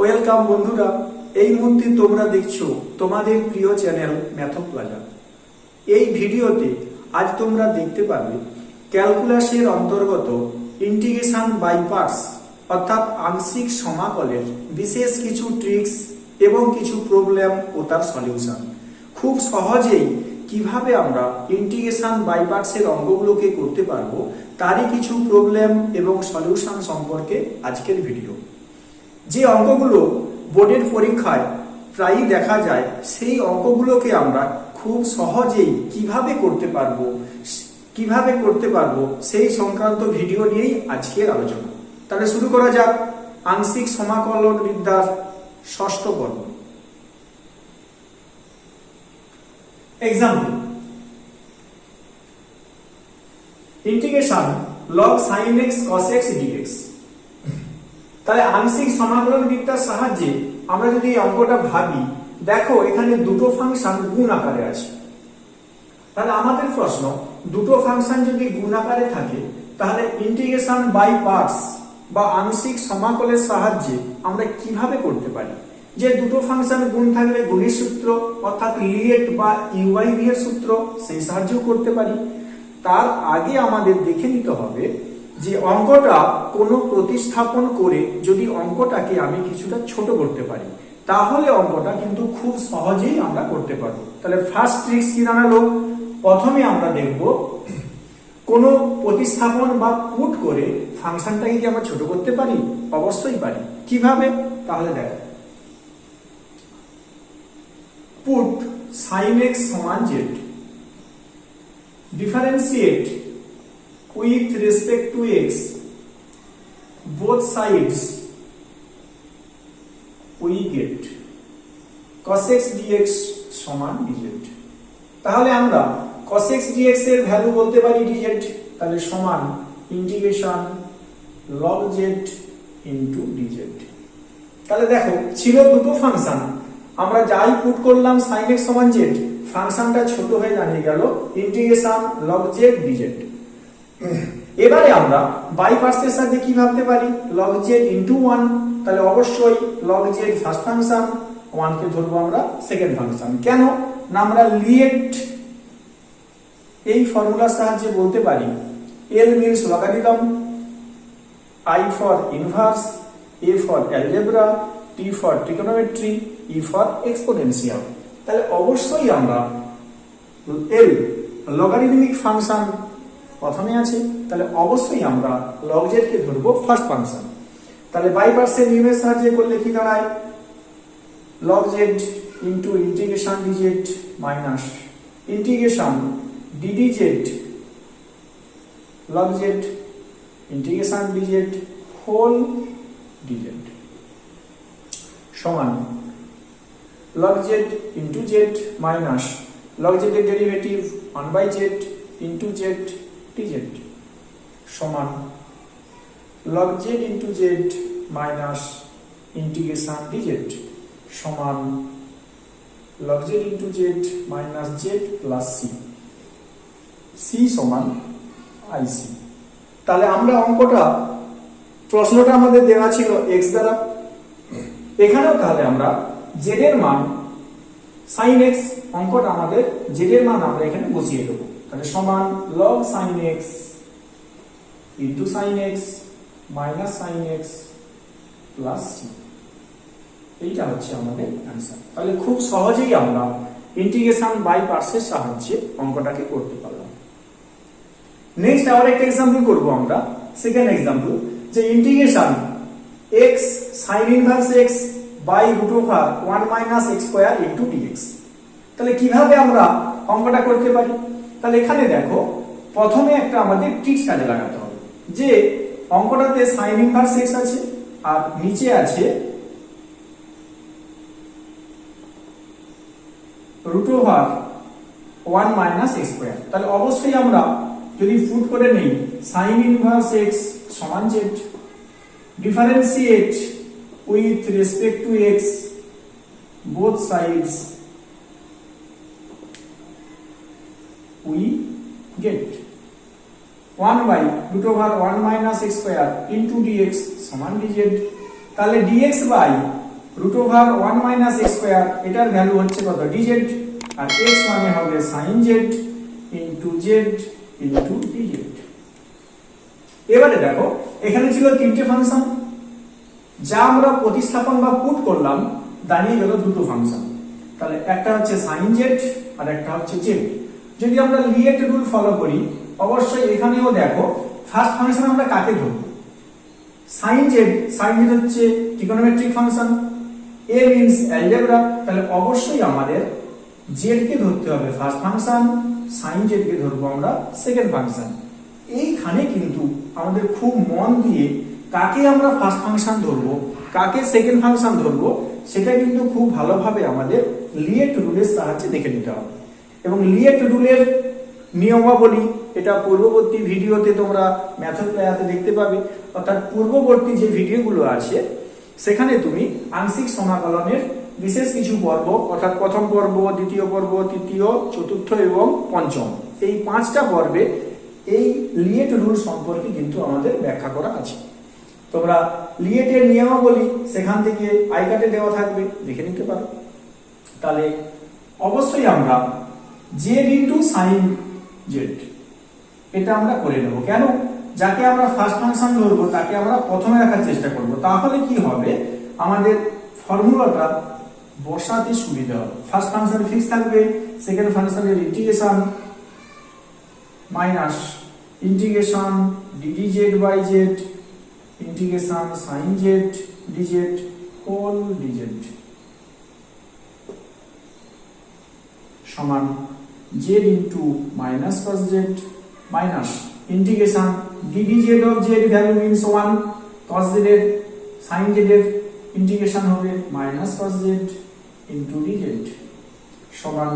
Welcome বন্ধুরা, এই মুহূর্তে তোমরা দেখছো তোমাদের প্রিয় চ্যানেল ম্যাথ প্লাজা। এই ভিডিওতে আজ তোমরা দেখতে পাবে ক্যালকুলাসের অন্তর্গত ইন্টিগ্রেশন বাই পার্টস অর্থাৎ আংশিক সমাকলের বিশেষ কিছু ট্রিক্স এবং কিছু প্রবলেম ও তার সলিউশন। খুব সহজেই কিভাবে আমরা ইন্টিগ্রেশন বাই পার্টসের অঙ্কগুলোকে করতে পারবো তারই কিছু প্রবলেম এবং সলিউশন সম্পর্কে আজকের ভিডিও। যে অঙ্কগুলো বোর্ডের পরীক্ষায় প্রায়ই দেখা যায় সেই অঙ্কগুলোকে আমরা খুব সহজেই কিভাবে করতে পারবো সেই সংক্রান্ত ভিডিও নিয়েই আজকের আলোচনা। তাহলে শুরু করা যাক আংশিক সমাকলন বিদ্যার ষষ্ঠ পর্ব। Example, integration log sin x cos x dx। তাহলে আংশিক সমাকলন বিদ্যার সাহায্যে আমরা যদি এই অঙ্কটা ভাবি, দেখো এখানে দুটো ফাংশন গুণ আকারে আছে। তাহলে আমাদের প্রশ্ন, দুটো ফাংশন যদি গুণ আকারে থাকে তাহলে ইন্টিগ্রেশন বাই পার্টস বা আংশিক সমাকলের সাহায্যে আমরা কিভাবে করতে পারি। যে দুটো ফাংশন গুণ থাকলে গুণের সূত্র অর্থাৎ লিয়েট বা ইউআইভি এর সূত্র, সেই সাহায্যেও করতে পারি। তার আগে আমাদের দেখে নিতে হবে যে অঙ্কটা কোনো প্রতিস্থাপন করে যদি অঙ্কটাকে আমি কিছুটা ছোট করতে পারি তাহলে অঙ্কটা কিন্তু খুব সহজেই আমরা করতে পারবো। তাহলে ফার্স্ট ট্রিক্স কি দাঁড়ালো, প্রথমে আমরা দেখব কোনো প্রতিস্থাপন বা পুট করে ফাংশনটাকে কি আমরা ছোট করতে পারি। অবশ্যই পারি। কিভাবে, তাহলে দেখো, পুট sin x সমান z, differentiate with respect to x both sides, we get cos x dx সমান dz। তাহলে আমরা cos x dx এর ভ্যালু বলতে পারি dz। তাহলে সমান integration log z into dz। তাহলে দেখো ছিল দুটো ফাংশন, আমরা যাই পুট করলাম sin x সমান z, ফাংশনটা ছোট হয়ে দাঁড়িয়ে গেল ইন্টিগ্রেশন log z dz। এবারে আমরা বাই পার্টসের সাথে কি ভাবতে পারি, log z into 1। তাহলে অবশ্যই log z ফার্স্ট ফাংশন, 1 কে ধরবো আমরা সেকেন্ড ফাংশন। কেন না, আমরা লিয়েট এই ফর্মুলার সাহায্যে বলতে পারি L means logarithm, I for inverse, A for algebra, T for trigonometry, E for exponential। তাহলে অবশ্যই আমরা L লগারিদমিক ফাংশন প্রথমে আছে, তাহলে অবশ্যই আমরা log z কে ধরবো ফার্স্ট ফাংশন। তাহলে বাই পার্টসের নিয়মের সাহায্যে করলে কি দাঁড়ায়, log z into integration dz minus integration ddz log z integration dz whole dz সমান log z into z minus log z এর derivative 1/z into z dz সমান log z into z minus integration dz সমান log z into z minus z plus c, c সমান ic। তাহলে আমরা অঙ্কটা, প্রশ্নটা আমাদের দেওয়া ছিল x দ্বারা, এখানেও তাহলে আমরা z এর মান sin x, অঙ্কটা আমাদের z এর মান আমরা এখানে বসিয়ে দেবো। তাহলে সমান log sin x into sin x minus sin x plus c। এইটা হচ্ছে আমাদের অ্যান্সার। তাহলে খুব সহজেই আমরা ইন্টিগ্রেশন বাই পার্টসের সাহায্যে অঙ্কটাকে করতে পারলাম। নেক্সট আবার একটা एग्जांपल করব আমরা, সেকেন্ড एग्जांपल, যে integration x sin inverse x by root over 1 minus x square into dx। তাহলে কিভাবে আমরা অঙ্কটা করতে পারি। তাহলে এখানে দেখো প্রথমে একটা আমাদের ট্রিক্স কাজে লাগাতে হবে, যে অঙ্কটাতে sin ইনভার্স x আছে আর নিচে আছে root over 1 minus x square. তাহলে অবশ্যই আমরা যদি পুট করে নেই sin ইনভার্স x সমান z, differentiate with respect to x both sides, we get 1 by root over 1 minus x square into dx সমান dz। তাহলে dx by root over 1 minus x square, এটার ভ্যালু হচ্ছে কত dz, আর x মানে হবে sin z into z into dz। এবারে দেখো এখানে ছিল তিনটে ফাংশন, যা আমরা প্রতিস্থাপন বা পুট করলাম, দাঁড়িয়ে গেল দুটো ফাংশন। তাহলে একটা হচ্ছে sin z আর একটা হচ্ছে z। যদি আমরা লিয়েট রুল ফলো করি, অবশ্যই এখানেও দেখো ফার্স্ট ফাংশন আমরা কাকে ধরব, sin z। sin z হচ্ছে trigonometric function, a means algebra, তাহলে অবশ্যই আমাদের z কে ধরতে হবে ফার্স্ট ফাংশন, sin z কে ধরবো আমরা সেকেন্ড ফাংশন। এইখানে কিন্তু আমাদের খুব মন দিয়ে কাকে আমরা ফার্স্ট ফাংশন ধরবো, কাকে সেকেন্ড ফাংশন ধরবো, সেটা কিন্তু খুব ভালোভাবে আমাদের লিয়েট রুলের সাহায্যে দেখে নিতে হবে। এবং লিয়েট রুলের নিয়মাবলী এটা পূর্ববর্তী ভিডিওতে তোমরা মেথড প্লেয়ারে দেখতে পাবে, অর্থাৎ পূর্ববর্তী যে ভিডিওগুলো আছে সেখানে তুমি আংশিক সমাকলনের বিশেষ কিছু পর্ব, অর্থাৎ প্রথম পর্ব, দ্বিতীয় পর্ব, তৃতীয়, চতুর্থ এবং পঞ্চম, এই 5টা পর্বে এই লিয়েট রুল সম্পর্কে কিন্তু আমাদের ব্যাখ্যা করা আছে। তোমরা লিয়েটের নিয়মাবলী সেখান থেকে আই কার্ডে দেওয়া থাকবে, দেখে নিতে পারো। তাহলে অবশ্যই আমরা z ইনটু sin z এটা আমরা করে নেব। কেন? যাকে আমরা ফার্স্ট ফাংশন ধরবো তাকে আমরা প্রথমে রাখার চেষ্টা করব, তাহলে কি হবে, আমাদের ফর্মুলাটা বসাতে সুবিধা হবে। ফার্স্ট ফাংশন ফিক্স থাকবে, সেকেন্ড ফাংশনের integration minus integration ddz by z integration sin z dz whole dz সমান z into minus cos z minus integration ddz of z value means 1, cos z এর sin z এর ইন্টিগ্রেশন হবে minus cos z into dz সমান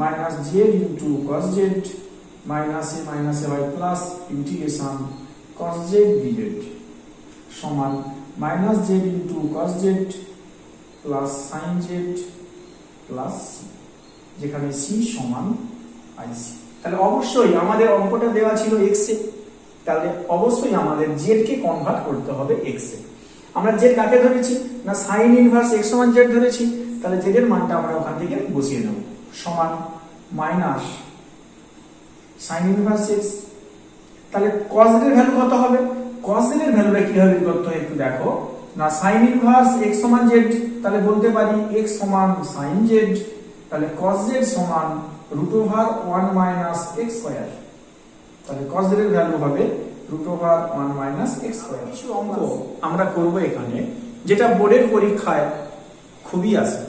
minus z into cos z মাইনাসে মাইনাসে হয় plus integration cos z dz সমান minus z into cos z plus sin z plus যেখানে c সমান ic। তাহলে অবশ্যই আমাদের অঙ্কটা দেওয়া ছিল x এ, তাহলে অবশ্যই আমাদের z কে কনভার্ট করতে হবে x এ। আমরা z কাকে ধরেছি না sin ইনভার্স x সমান z ধরেছি, তাহলে z এর মানটা আমরা ওখান থেকে বসিয়ে নেব সমান মাইনাস sin ইনভার্স x। তাহলে cos z এর ভ্যালু কত হবে, cos z এর ভ্যালুটা কিভাবে করতে হয় একটু দেখো না, sin ইনভার্স x সমান z, তাহলে বলতে পারি x সমান sin z, তাহলে cos z সমান root over 1 minus x square, তাহলে cos z এর ভ্যালু হবে root over 1 minus x square. কিছু অঙ্ক আমরা করব এখানে যেটা বোর্ডের পরীক্ষায় খুবই আসে।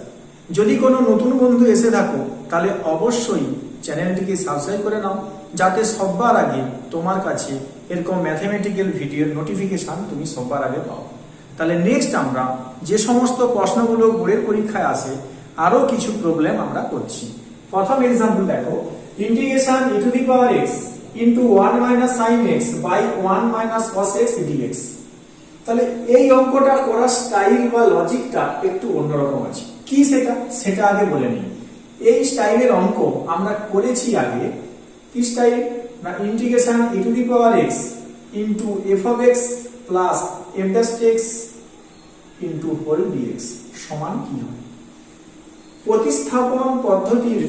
যদি কোনো নতুন বন্ধু এসে থাকো তাহলে অবশ্যই চ্যানেলটিকে সাবস্ক্রাইব করে নাও, যাতে সবার আগে তোমার কাছে এরকম ম্যাথমেটিক্যাল ভিডিওর নোটিফিকেশন তুমি সবার আগে পাও। তাহলে নেক্সট আমরা যে সমস্ত প্রশ্নগুলো বোর্ডের পরীক্ষায় আসে আরো কিছু প্রবলেম আমরা করছি। প্রথম एग्जांपल দেখো, integration e to the power x into 1 minus sin x by 1 minus cos x dx। তাহলে এই অঙ্কটা করার স্টাইল বা লজিকটা একটু অন্যরকম আছে। কি সেটা আগে বলে নিই। এই স্টাইলের অঙ্ক আমরা করেছি আগে, কি স্টাইল না integration e to the power x into f of x plus f dash x into whole dx সমান কি হয়। প্রতিস্থাপন পদ্ধতির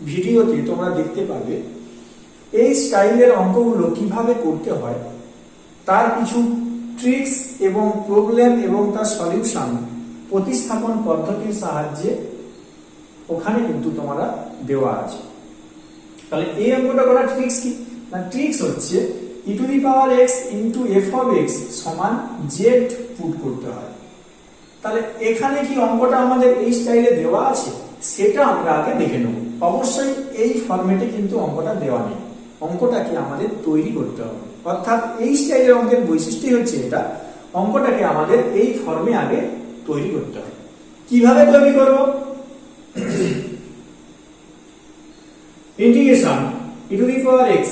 ভিডিওতে তোমরা দেখতে পাবে এই স্টাইলের অঙ্কগুলো কিভাবে করতে হয়, তার কিছু ট্রিক্স এবং প্রবলেম এবং তার সলিউশন প্রতিস্থাপন পদ্ধতির সাহায্যে ওখানে কিন্তু তোমরা দেওয়া আছে। তাহলে এই অঙ্কটা করার ট্রিক্স কি না, ট্রিক্স হচ্ছে e to the power x into f of x সমান z পুট করতে হয়। তাহলে এখানে কি অঙ্কটা আমাদের এই স্টাইলে দেওয়া আছে সেটা আমরা আগে দেখে নেব। অবশ্যই এই ফরম্যাটে কিন্তু অঙ্কটা দেওয়া নেই, অঙ্কটাকে আমাদের তৈরি করতে হবে। অর্থাৎ এই স্টাইলের অঙ্কের বৈশিষ্ট্য হচ্ছে এটা, অঙ্কটাকে আমাদের এই ফর্মে আগে তৈরি করতে হবে। কিভাবে তৈরি করব, integration e to the power x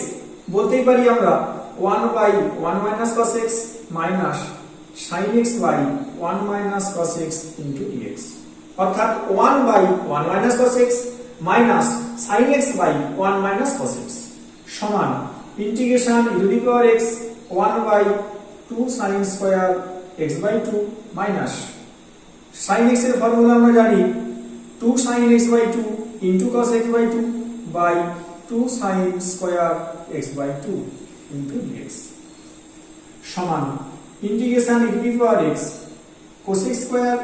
বলতেই পারি আমরা 1 by 1 minus cos x minus sin x by 1 minus cos x into dx, অর্থাৎ 1 by 1 minus cos x minus sin x by 1 minus cos x সমান integration e to the power x 1 by 2 sin square x by 2 minus sin x এর formula আমরা জানি 2 sin x by 2 into cos x by 2 by 2 sin square x by 2 into dx সমান integration e to the power x cos x square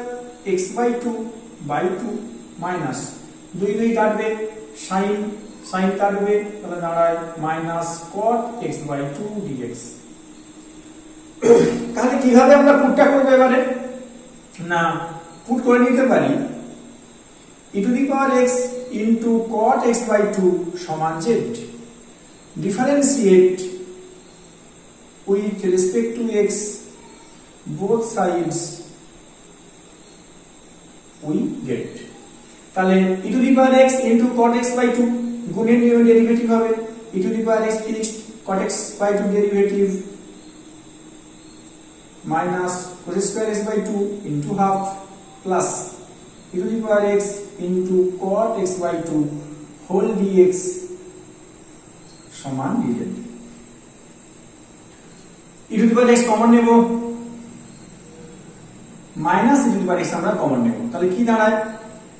x by 2 by 2 minus 2 কাটবে sin কাটবে তাহলে দাঁড়ায় minus cot x by 2 dx। তাহলে কিভাবে আমরা পুটটা করব এবারে? না পুট করে নিতে পারি e to the power x into cot x by 2 সমান z, differentiate with respect to x both sides we get। তাহলে e to the power x into cot x by 2 গুণের নিয়মে ডেরিভেটিভ হবে e to the power x fixed cot x by 2 derivative minus cos square x by 2 into half plus e to the power x into cot x by 2 whole dx সমান dz। e to the power x common নেব minus e to the power x আমরা common নেব, তাহলে কি দাঁড়ায়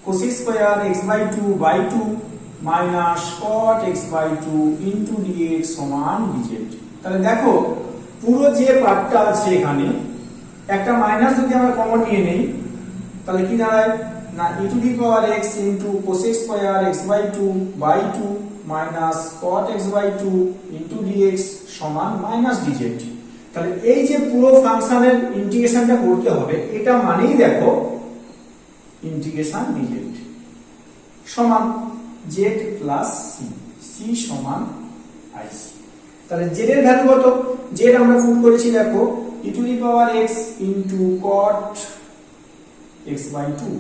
cos square x by 2 by 2 minus cot x by 2 into dx সমান dz। তাহলে দেখো পুরো যে পার্টটা আছে এখানে একটা মাইনাস যদি আমরা কমন নিয়ে নেই তাহলে কি দাঁড়ায় না e to the power x into cos square x by 2 by 2 minus cot x by 2 into dx সমান minus dz। তাহলে এই যে পুরো ফাংশনের ইন্টিগ্রেশনটা করতে হবে এটা মানেই দেখো ইন্টিগ্রেশন dz সমান z প্লাস c সমান ic। তাহলে z এর ভ্যালু কত? z আমরা পুট করেছি দেখো e to the power x into cot x by 2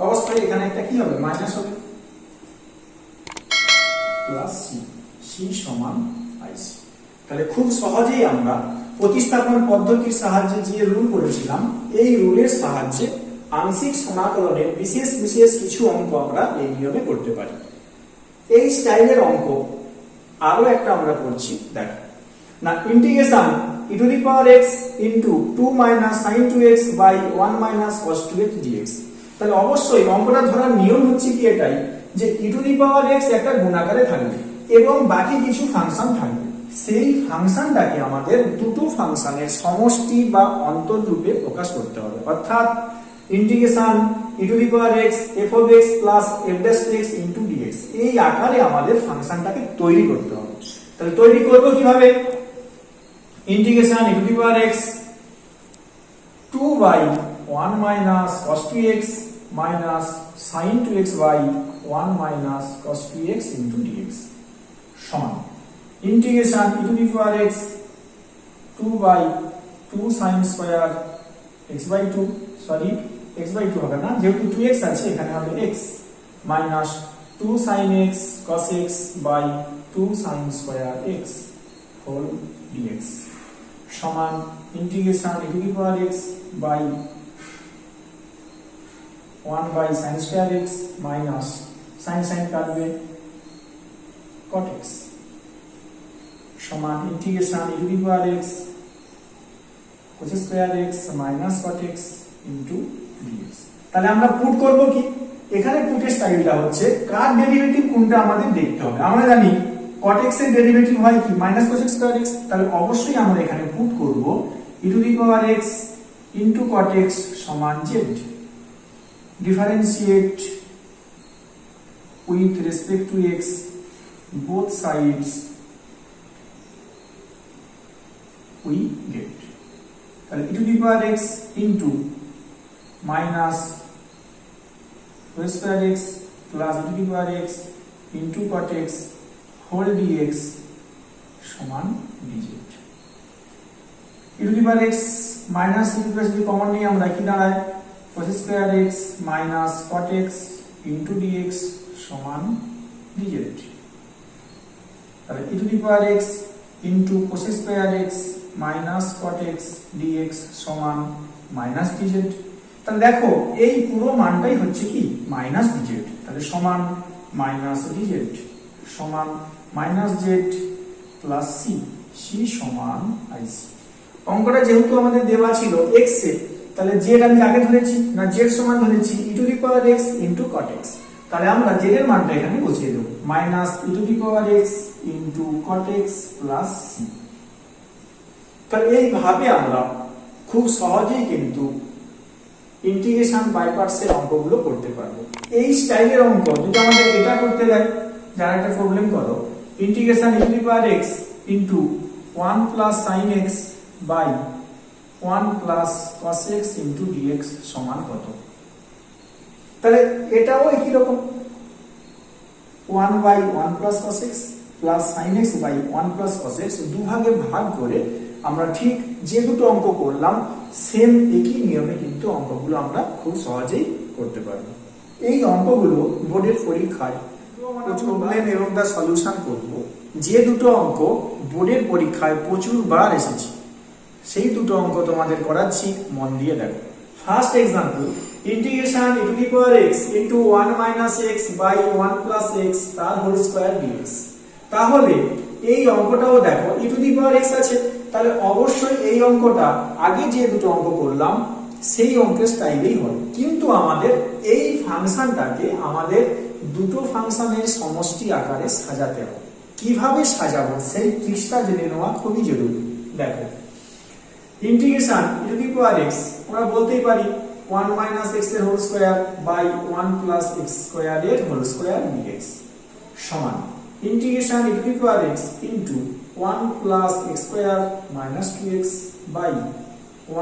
অবশ্যই এখানে একটা কি হবে মাইনাস হবে প্লাস c সমান ic। তাহলে খুব সহজেই আমরা প্রতিস্থাপন পদ্ধতির সাহায্যে যে রুল করেছিলাম এই রুলের সাহায্যে আংশিক সমাকলনের বিশেষ কিছু অঙ্ক আমরা এই নিয়মে করতে পারি। এই স্টাইলের অঙ্ক আরো একটা আমরা করছি দেখো না integration e to the power x into 2 minus sin 2x by 1 minus cos 2x dx। তাহলে অবশ্যই অঙ্কটা ধরার নিয়ম হচ্ছে কি এটাই যে e to the power x একটা গুণাকারে থাকবে এবং বাকি কিছু ফাংশন থাকবে, সেই ফাংশনটাকে আমাদের দুটো ফাংশনের সমষ্টি বা অন্তররূপে প্রকাশ করতে হবে, অর্থাৎ integration e to the power x f of x plus f dash x into dx এই আকারে আমাদের ফাংশনটাকে তৈরি করতে হবে। তাহলে তৈরি করব কিভাবে? Integration e to the power x 2 by 1 minus cos 2x minus sin 2x by 1 minus cos 2x into dx সমান integration e to the power x 2 by 2 sin square x by 2 sorry x by 2 হবে না যেহেতু 2x আছে এখানে হবে x minus 2 sin x cos x by 2 sin square x whole dx সমান integration e to the power x by 1 by sin square x minus sin কাটবে cot x সমান integration e to the power x cos square x minus cot x into dx। তাহলে আমরা put করব কি? এখানে পুটের স্টাইলটা হচ্ছে কার ডেরিভেটিভ কোনটা আমাদের দেখতে হবে। আমরা জানি cot x এর ডেরিভেটিভ হয় কি minus cos x square x, তাহলে অবশ্যই আমরা এখানে পুট করব e to the power x into cot x সমান z, differentiate with respect to x both sides we get। তাহলে e to the power x into minus cos square x plus e to the power x into cot x whole dx সমান dz। e to the power x minus e to the power যদি common নিই আমরা কি দাঁড়ায় cos square x minus cot x into dx সমান dz। তাহলে e to the power x into cos square x minus cot x dx সমান minus dz। তাহলে দেখো এই পুরো মানটাই হচ্ছে কি মাইনাস dz, তাহলে সমান মাইনাস dz সমান মাইনাস z প্লাস c সমান ic। অঙ্কটা যেহেতু আমাদের দেওয়া ছিল x এ, তাহলে z আমি কাকে ধরেছি না z সমান ধরেছি e to the power x into cot x। তাহলে আমরা z এর মানটা এখানে বসিয়ে দেব minus e to the power x into cot x plus c। তাহলে এইভাবে আমরা খুব সহজেই কিন্তু ইন্টিগ্রেশন বাই পার্টসের অঙ্কগুলো করতে পারবো। এই স্টাইলের অঙ্ক যদি আমাদের এটা করতে দেয়, যারা একটা প্রবলেম করো integration e to the power x into 1 plus sin x by 1 plus cos x into dx সমান কত, তাহলে এটাও একই রকম 1 by 1 plus cos x plus sin x by 1 plus cos x দুভাগে ভাগ করে আমরা ঠিক যে দুটো অঙ্ক করলাম সেম একই নিয়মে কিন্তু অঙ্কগুলো আমরা খুব সহজেই করতে পারবো। এই অঙ্কগুলো বোর্ডের পরীক্ষায় প্রবলেম এবং তার সলিউশন করব। যে দুটো অঙ্ক বোর্ডের পরীক্ষায় প্রচুরবার এসেছে সেই দুটো অঙ্ক তোমাদের করাচ্ছি, মন দিয়ে দেখো। First example, integration e to the power x into 1 minus x by 1 plus x তার হোল স্কয়ার dx। তাহলে এই অঙ্কটাও দেখো e to the power x আছে, তাহলে অবশ্যই এই অঙ্কটা আগে যে দুটো অঙ্ক করলাম সেই অঙ্কের স্টাইলেই হবে, কিন্তু আমাদের এই ফাংশনটাকে আমাদের দুটো ফাংশনের সমষ্টি আকারে সাজাতে হবে। কিভাবে সাজাবো সেই ট্রিক্সটা জেনে নেওয়া খুবই জরুরি। দেখো integration e to the power x আমরা বলতেই পারি 1 মাইনাস x এর whole square by 1 plus x square এর হোল স্কয়ার dx সমান integration e to the power x into 1 plus x square minus 2x by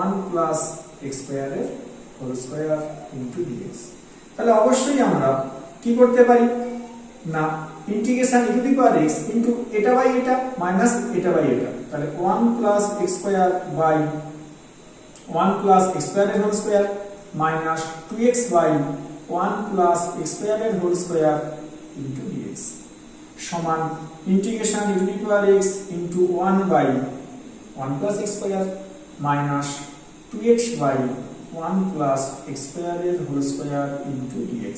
1 plus x square এর whole square into dx। তাহলে অবশ্যই আমরা কি করতে পারি না integration e to the power x into এটা বাই এটা মাইনাস এটা বাই এটা, তাহলে 1 plus x square by 1 plus x square এর whole square minus 2x by 1 plus x square এর হোল স্কয়ার ইনটু dx সমান integration e to the power x into 1 by 1 plus x square minus 2x by 1 plus x square এর whole square into dx।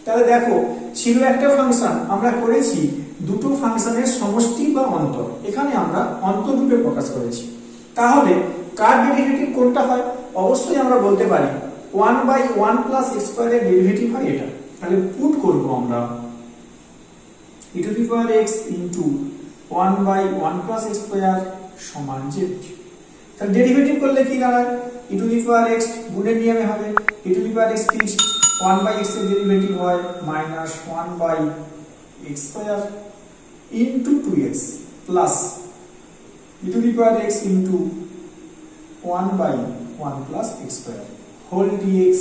তাহলে দেখো ছিল একটা function, আমরা করেছি দুটো ফাংশনের সমষ্টি বা অন্তর, এখানে আমরা অন্তর রূপে প্রকাশ করেছি। তাহলে কার ডেরিভেটিভ কোনটা হয়, অবশ্যই আমরা বলতে পারি 1 বাই 1 প্লাস x স্কয়ার এর ডেরিভেটিভ হয় এটা। তাহলে পুট করব আমরা e to the power x into 1 by 1 plus x square সমান z। তাহলে ডেরিভেটিভ করলে কি দাঁড়ায় e to the power x গুণের নিয়মে হবে e to the power x fixed 1 by x এর ডেরিভেটিভ হয় minus 1 by x square into 2x plus e to the power x into 1 by 1 plus x square whole dx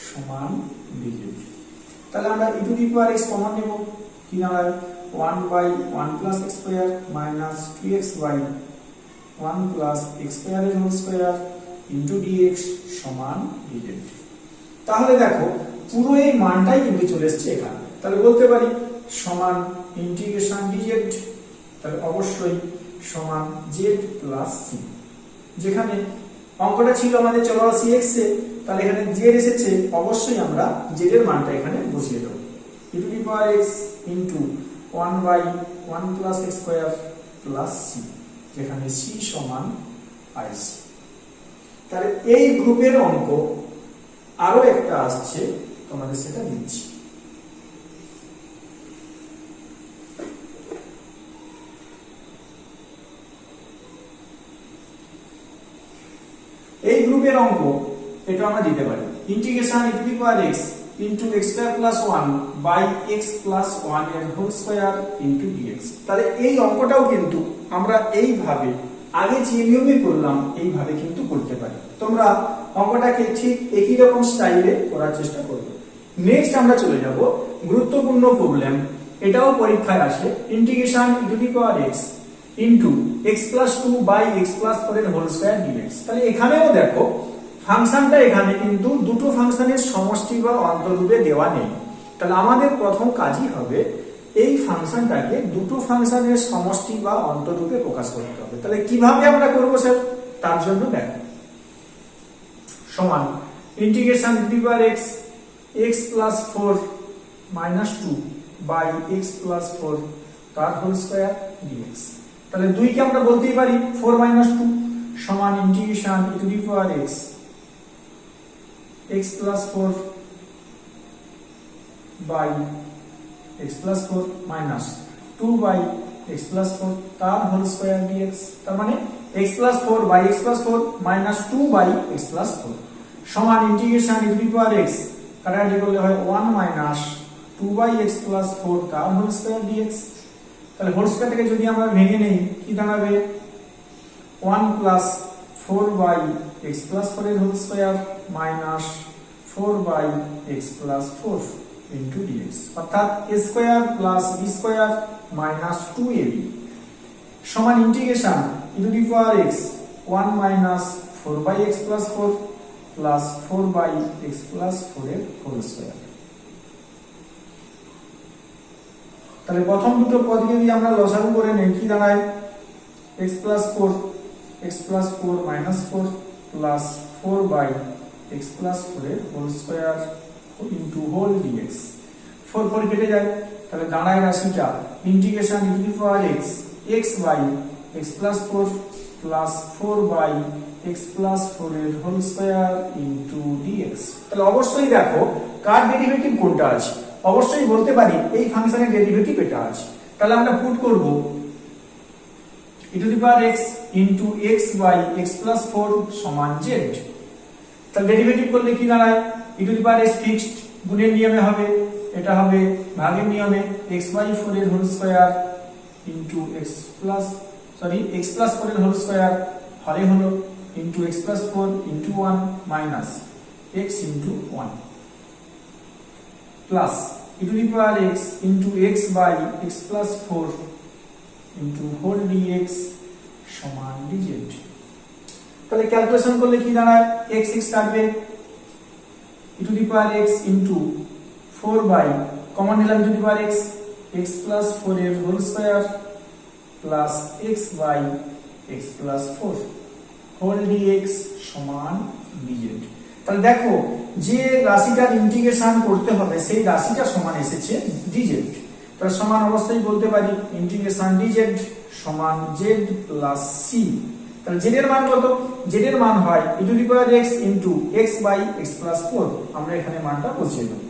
সমান dz। তাহলে আমরা e to the power x common নেব, কি দাঁড়ায় 1 by 1 plus x square minus 2x by 1 plus x square এর whole square into dx সমান dz। তাহলে দেখো পুরো এই মানটাই কিন্তু চলে এসেছে এখানে, তাহলে বলতে পারি সমান ইন্টিগ্রেশন dz, তাহলে অবশ্যই সমান z প্লাস c। যেখানে অঙ্কটা ছিল আমাদের চলরাশি x এ, তাহলে এখানে z এসেছে, অবশ্যই আমরা z এর মানটা এখানে বসিয়ে দেব e to the power x into 1 by 1 plus x square plus c, যেখানে c সমান ic। তাহলে এই গ্রুপের অঙ্ক আরো একটা আসছে, তোমাদের সেটা দিচ্ছি। এই গ্রুপের অঙ্ক এটা আমরা দিতে পারি integration e to the power x into x square plus 1 by x plus 1 এর হোল স্কয়ার ইনটু dx। তাহলে এই অঙ্কটাও কিন্তু আমরা এইভাবে আগে যে নিয়মে করলাম এইভাবে কিন্তু করতে পারি। তোমরা অঙ্কটাকে ঠিক একই রকম স্টাইলে করার চেষ্টা করবে। নেক্সট আমরা চলে যাব গুরুত্বপূর্ণ প্রবলেম, এটাও পরীক্ষায় আসে integration e to the power x into x plus 2 by x plus 4 এর হোল স্কয়ার dx। তাহলে এখানেও দেখো ফাংশনটা এখানে কিন্তু দুটো ফাংশনের সমষ্টি বা অন্তররূপে দেওয়া নেই, তাহলে আমাদের প্রথম কাজই হবে এই ফাংশনটাকে দুটো ফাংশনের সমষ্টি বা অন্তররূপে প্রকাশ করতে হবে। তাহলে কিভাবে আমরা করব স্যার, তার জন্য দেখো সমান integration e to the power x x plus 4 minus 2 by x plus 4 তার হোল স্কয়ার dx। তাহলে 2 কে আমরা বলতেই পারি 4 মাইনাস 2 সমান integration e to the power x plus 4 by x plus 4 minus 2 by x plus 4 তার হোল স্কয়ার dx। তার মানে x plus 4 by x plus 4 minus 2 by x plus 4 সমান integration e to the power x কাটাকাটি করলে হয় 1 minus 2 by x plus 4 তার whole square dx। তাহলে whole square থেকে যদি আমরা ভেঙে নেই কি দাঁড়াবে 1 প্লাস 4 বাই x প্লাস 4 এর whole square minus 4 by x plus 4 into dx, অর্থাৎ a square plus b square minus 2ab সমান integration e to the power x 1 minus 4 by x plus 4 plus 4 by x plus 4 এর whole square. তাহলে প্রথম দুটো পদকে যদি আমরা লসাগু করে নেই কি দাঁড়ায় x plus 4 minus 4 plus 4 by x plus 4 এর whole square into whole dx। 4 4 কেটে যায়, তাহলে দাঁড়ায় রাশিটা integration e to the power x by x plus 4 plus 4 by x plus 4 এর হোল স্কয়ার ইনটু dx। তাহলে অবশ্যই দেখো কার ডেরিভেটিভ কোনটা আছে, অবশ্যই বলতে পারি এই ফাংশনের ডেরিভেটিভ এটা আছে। তাহলে আমরা পুট করব e to the power x into x by x plus 4 সমান z। তাহলে ডেরিভেটিভ করলে কি দাঁড়ায় e to the power x fixed গুণের নিয়মে হবে, এটা হবে ভাগের নিয়মে x বাই 4 এর whole square into x plus 4 এর হোল স্কয়ার হরে হলো into x plus 4 into 1 minus x into 1 plus e to the power x into x by x plus 4 into whole dx সমান dz। তাহলে calculation করলে কি দাঁড়ায় x কাটবে e to the power x into 4 by common নিলাম e to the power x plus 4 এর whole square plus x by x plus 4 whole dx সমান dz। তাহলে দেখো যে রাশিটার ইন্টিগ্রেশন করতে হবে সেই রাশিটা সমান এসেছে dz। তাহলে সমান অবস্থায় বলতে পারি ইন্টিগ্রেশন dz সমান z প্লাস c। তাহলে z এর মান কত, z এর মান হয় e to the power x into x by x plus 4, আমরা এখানে মানটা বসিয়ে দেব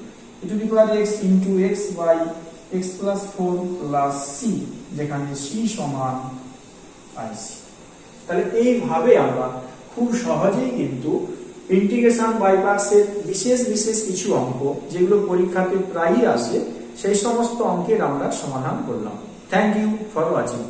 e to the power x into x by x plus 4 plus c, যেখানে c সমান ic। তাহলে এইভাবে আমরা খুব সহজেই কিন্তু ইন্টিগ্রেশন বাই পার্টসের বিশেষ কিছু অঙ্ক যেগুলো পরীক্ষাতে প্রায়ই আসে সেই সমস্ত অঙ্কের আমরা সমাধান করলাম। Thank you for watching.